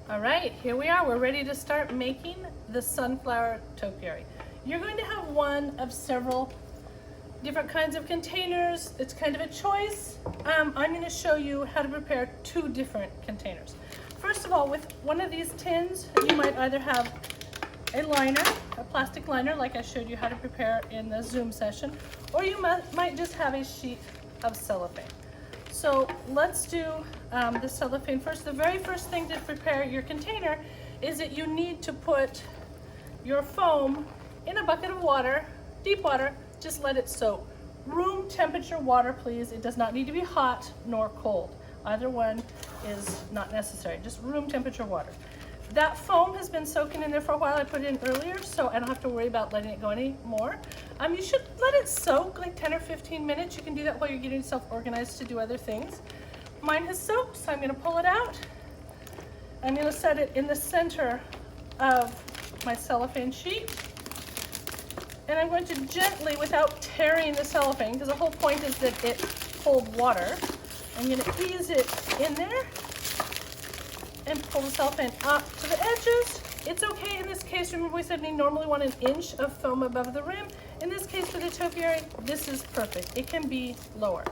All right, here we are. We're ready to start making the sunflower topiary. You're going to have one of several different kinds of containers. It's kind of a choice. I'm going to show you how to prepare two different containers. First of all, with one of these tins, you might either have a liner, a plastic liner like I showed you how to prepare in the Zoom session, or you might just have a sheet of cellophane. So let's do the cellophane first. The very first thing to prepare your container is that you need to put your foam in a bucket of water, deep water, just let it soak. Room temperature water, please. It does not need to be hot nor cold. Either one is not necessary, just room temperature water. That foam has been soaking in there for a while. I put it in earlier, so I don't have to worry about letting it go anymore. You should let it soak like 10 or 15 minutes. You can do that while you're getting yourself organized to do other things. Mine has soaked, so I'm gonna pull it out. I'm gonna set it in the center of my cellophane sheet. And I'm going to gently, without tearing the cellophane, because the whole point is that it holds water, I'm gonna ease it in there and pull the cellophane up to the edges. It's okay in this case. Remember we said we normally want 1 inch of foam above the rim. In this case for the topiary, this is perfect. It can be lower.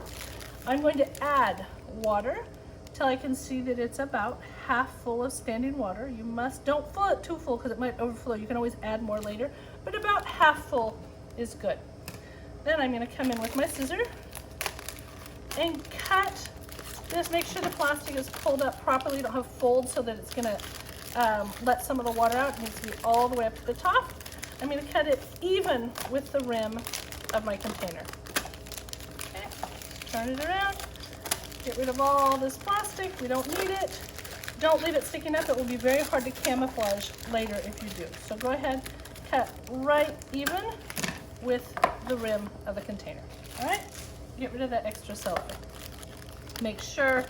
I'm going to add water till I can see that it's about half full of standing water. You don't fill it too full because it might overflow. You can always add more later, but about half full is good. Then I'm gonna come in with my scissor and cut this. Make sure the plastic is pulled up properly. You don't have folds so that it's gonna let some of the water out. It needs to be all the way up to the top. I'm gonna cut it even with the rim of my container. Okay, turn it around. Get rid of all this plastic. We don't need it. Don't leave it sticking up. It will be very hard to camouflage later if you do. So go ahead, cut right even with the rim of the container. All right, get rid of that extra cellophane. Make sure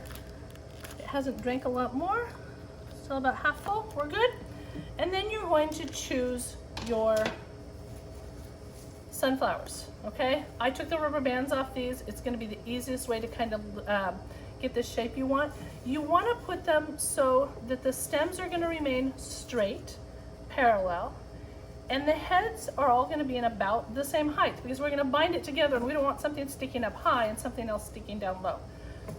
it hasn't drank a lot more. Still about half full, we're good. And then you're going to choose your sunflowers, okay? I took the rubber bands off these. It's gonna be the easiest way to kind of get the shape you want. You wanna put them so that the stems are gonna remain straight, parallel, and the heads are all gonna be in about the same height because we're gonna bind it together and we don't want something sticking up high and something else sticking down low.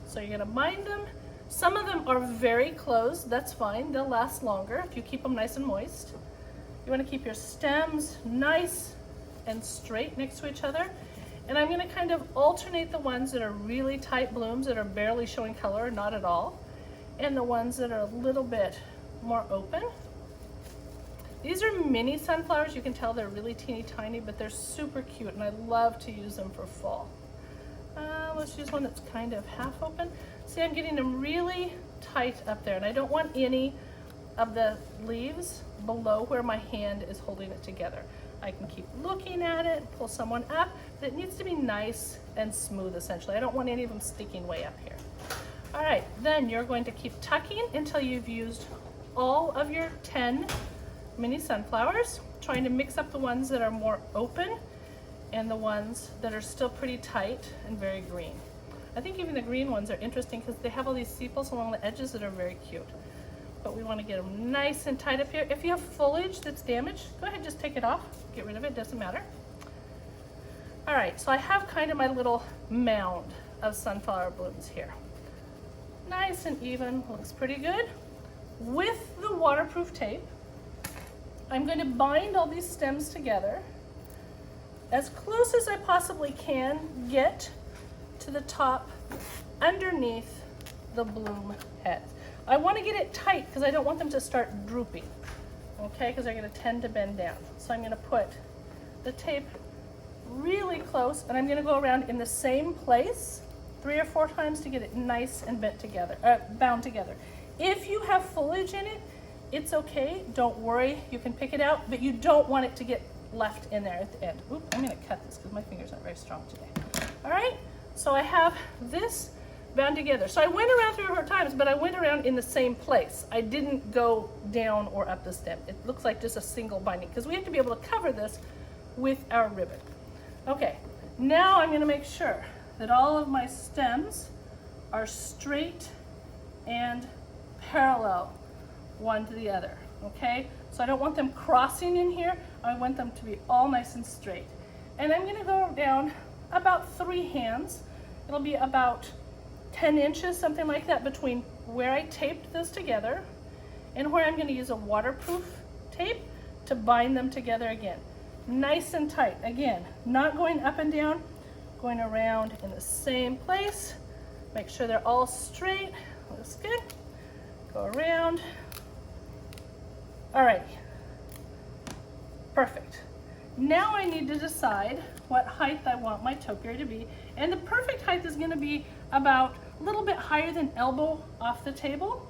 So you're gonna bind them. Some of them are very closed, that's fine. They'll last longer if you keep them nice and moist. You wanna keep your stems nice and straight next to each other. And I'm gonna kind of alternate the ones that are really tight blooms that are barely showing color, not at all, and the ones that are a little bit more open. These are mini sunflowers. You can tell they're really teeny tiny, but they're super cute and I love to use them for fall. Let's use one that's kind of half open. See, I'm getting them really tight up there and I don't want any of the leaves below where my hand is holding it together. I can keep looking at it, pull someone up, but it needs to be nice and smooth essentially. I don't want any of them sticking way up here. All right, then you're going to keep tucking until you've used all of your 10 mini sunflowers, trying to mix up the ones that are more open and the ones that are still pretty tight and very green. I think even the green ones are interesting because they have all these sepals along the edges that are very cute. But we want to get them nice and tight up here. If you have foliage that's damaged, go ahead and just take it off. Get rid of it, doesn't matter. All right, so I have kind of my little mound of sunflower blooms here. Nice and even, looks pretty good. With the waterproof tape, I'm going to bind all these stems together as close as I possibly can get to the top underneath the bloom heads. I want to get it tight because I don't want them to start drooping, okay, because they're going to tend to bend down. So I'm going to put the tape really close and I'm going to go around in the same place 3 or 4 times to get it nice and bound together. If you have foliage in it, it's okay, don't worry, you can pick it out, but you don't want it to get left in there at the end. Oop, I'm gonna cut this because my fingers aren't very strong today. All right, so I have this bound together. So I went around 3 or 4 times, but I went around in the same place. I didn't go down or up the stem. It looks like just a single binding because we have to be able to cover this with our ribbon. Okay, now I'm gonna make sure that all of my stems are straight and parallel one to the other, okay? So I don't want them crossing in here. I want them to be all nice and straight. And I'm gonna go down about 3 hands. It'll be about 10 inches, something like that, between where I taped this together and where I'm gonna use a waterproof tape to bind them together again. Nice and tight. Again, not going up and down, going around in the same place. Make sure they're all straight. Looks good. Go around. All right. Perfect. Now I need to decide what height I want my topiary to be. And the perfect height is gonna be about a little bit higher than elbow off the table.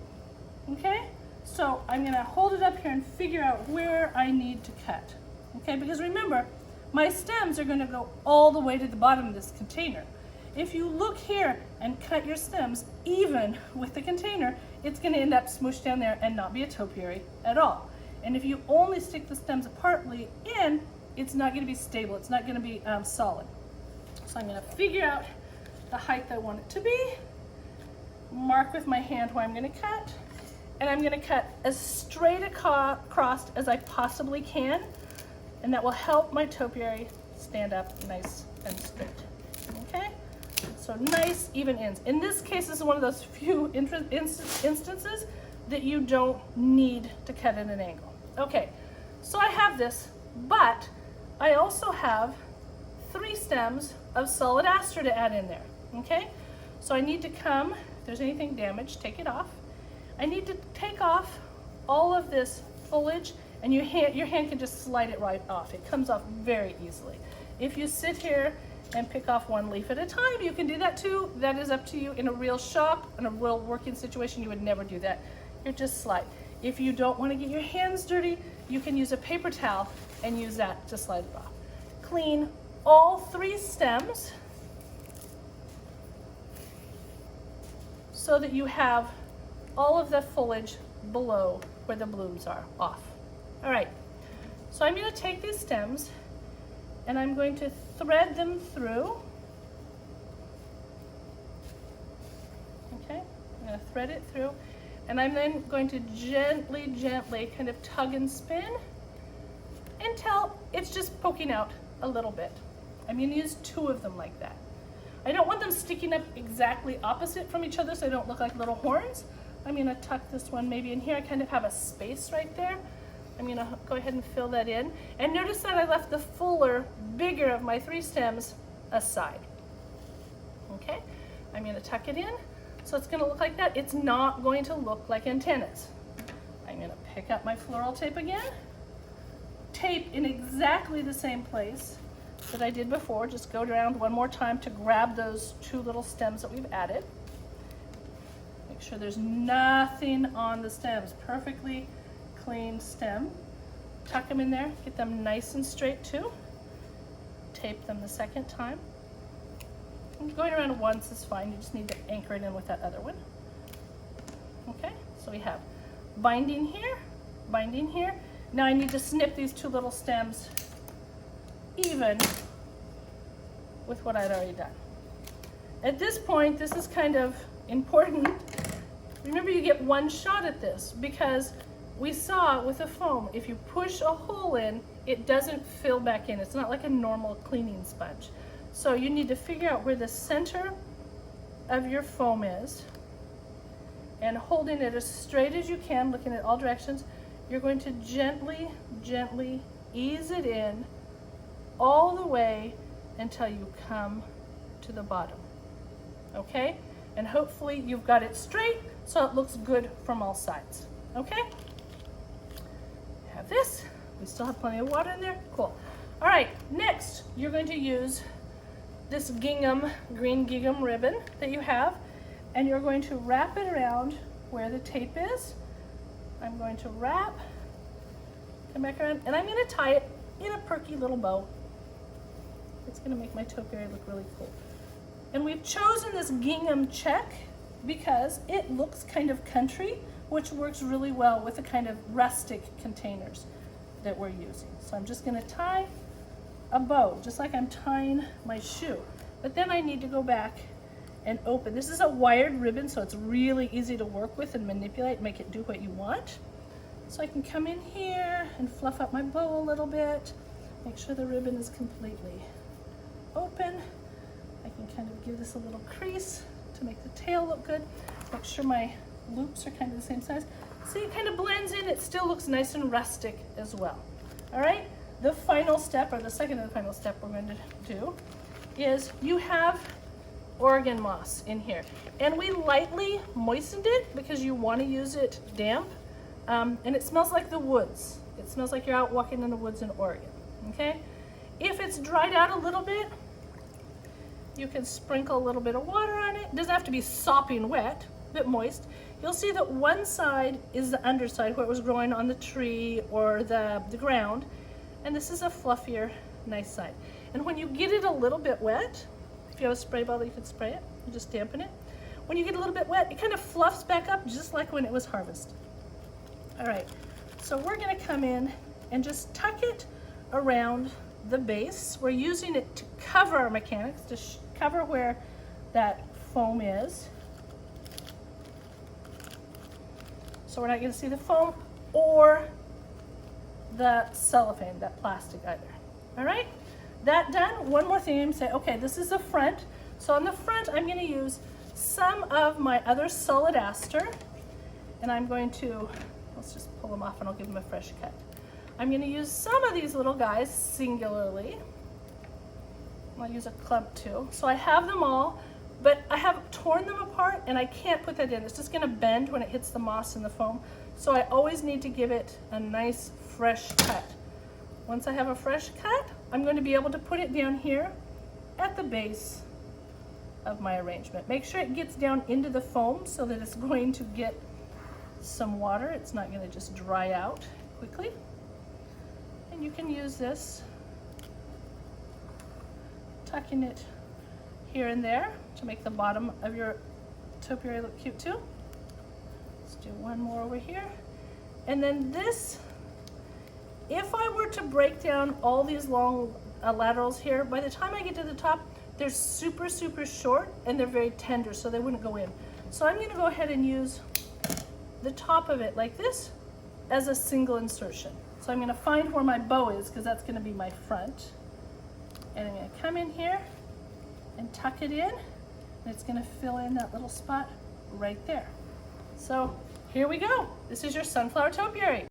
Okay? So I'm gonna hold it up here and figure out where I need to cut. Okay, because remember, my stems are gonna go all the way to the bottom of this container. If you look here and cut your stems even with the container, it's gonna end up smooshed down there and not be a topiary at all. And if you only stick the stems partly in, it's not gonna be stable, it's not gonna be solid. So I'm gonna figure out the height I want it to be, mark with my hand where I'm gonna cut, and I'm gonna cut as straight across as I possibly can, and that will help my topiary stand up nice and straight, okay? So nice, even ends. In this case, this is one of those few instances that you don't need to cut at an angle. Okay, so I have this, but I also have 3 stems of solid aster to add in there, okay? So I need to come, if there's anything damaged, take it off. I need to take off all of this foliage, and your hand can just slide it right off. It comes off very easily. If you sit here and pick off 1 leaf at a time, you can do that too. That is up to you. In a real shop, in a real working situation, you would never do that. You just slide. If you don't want to get your hands dirty, you can use a paper towel and use that to slide it off. Clean all 3 stems so that you have all of the foliage below where the blooms are off. All right, so I'm going to take these stems and I'm going to thread them through. Okay, I'm going to thread it through, and I'm then going to gently kind of tug and spin until it's just poking out a little bit. I'm going to use 2 of them like that. I don't want them sticking up exactly opposite from each other so they don't look like little horns. I'm going to tuck this one maybe in here. I kind of have a space right there. I'm going to go ahead and fill that in. And notice that I left the fuller, bigger of my 3 stems aside. Okay, I'm going to tuck it in. So it's going to look like that. It's not going to look like antennas. I'm going to pick up my floral tape again. Tape in exactly the same place that I did before. Just go around one more time to grab those 2 little stems that we've added. Make sure there's nothing on the stems. Perfectly clean stem. Tuck them in there. Get them nice and straight too. Tape them the second time. And going around once is fine. You just need to anchor it in with that other one. Okay, so we have binding here, binding here. Now I need to snip these 2 little stems even with what I'd already done. At this point, this is kind of important. Remember, you get 1 shot at this because we saw with the foam, if you push a hole in, it doesn't fill back in. It's not like a normal cleaning sponge. So you need to figure out where the center of your foam is, and holding it as straight as you can, looking at all directions, you're going to gently ease it in all the way until you come to the bottom. Okay? And hopefully you've got it straight so it looks good from all sides. Okay? Have this. We still have plenty of water in there. Cool. All right, next you're going to use this gingham, green gingham ribbon that you have, and you're going to wrap it around where the tape is. I'm going to wrap, come back around, and I'm going to tie it in a perky little bow. It's going to make my topiary look really cool. And we've chosen this gingham check because it looks kind of country, which works really well with the kind of rustic containers that we're using. So I'm just going to tie a bow, just like I'm tying my shoe. But then I need to go back and open. This is a wired ribbon, so it's really easy to work with and manipulate, make it do what you want. So I can come in here and fluff up my bow a little bit. Make sure the ribbon is completely open. I can kind of give this a little crease to make the tail look good. Make sure my loops are kind of the same size. See, it kind of blends in. It still looks nice and rustic as well. All right, the final step, or the second and the final step we're going to do, is you have Oregon moss in here. And we lightly moistened it because you want to use it damp. And it smells like the woods. It smells like you're out walking in the woods in Oregon, okay? If it's dried out a little bit, you can sprinkle a little bit of water on it. It doesn't have to be sopping wet, a bit moist. You'll see that one side is the underside where it was growing on the tree or the ground, and this is a fluffier, nice side. And when you get it a little bit wet, if you have a spray bottle, you can spray it, you just dampen it. When you get a little bit wet, it kind of fluffs back up just like when it was harvested. All right, so we're gonna come in and just tuck it around the base. We're using it to cover our mechanics, to cover where that foam is. So we're not gonna see the foam or the cellophane, that plastic either. All right, that done, one more thing, I'm gonna say, okay, this is the front. So on the front, I'm gonna use some of my other solid aster, and I'm going to, let's just pull them off and I'll give them a fresh cut. I'm gonna use some of these little guys singularly. I'll use a clump too. So I have them all, but I have torn them apart and I can't put that in. It's just gonna bend when it hits the moss and the foam. So I always need to give it a nice fresh cut. Once I have a fresh cut, I'm going to be able to put it down here at the base of my arrangement. Make sure it gets down into the foam so that it's going to get some water. It's not going to just dry out quickly. And you can use this, tucking it here and there to make the bottom of your topiary look cute too. Let's do one more over here. And then this, if I were to break down all these long laterals here, by the time I get to the top, they're super, super short and they're very tender, so they wouldn't go in. So I'm gonna go ahead and use the top of it like this as a single insertion. So I'm gonna find where my bow is, because that's gonna be my front. And I'm gonna come in here and tuck it in, and it's gonna fill in that little spot right there. So here we go. This is your sunflower topiary.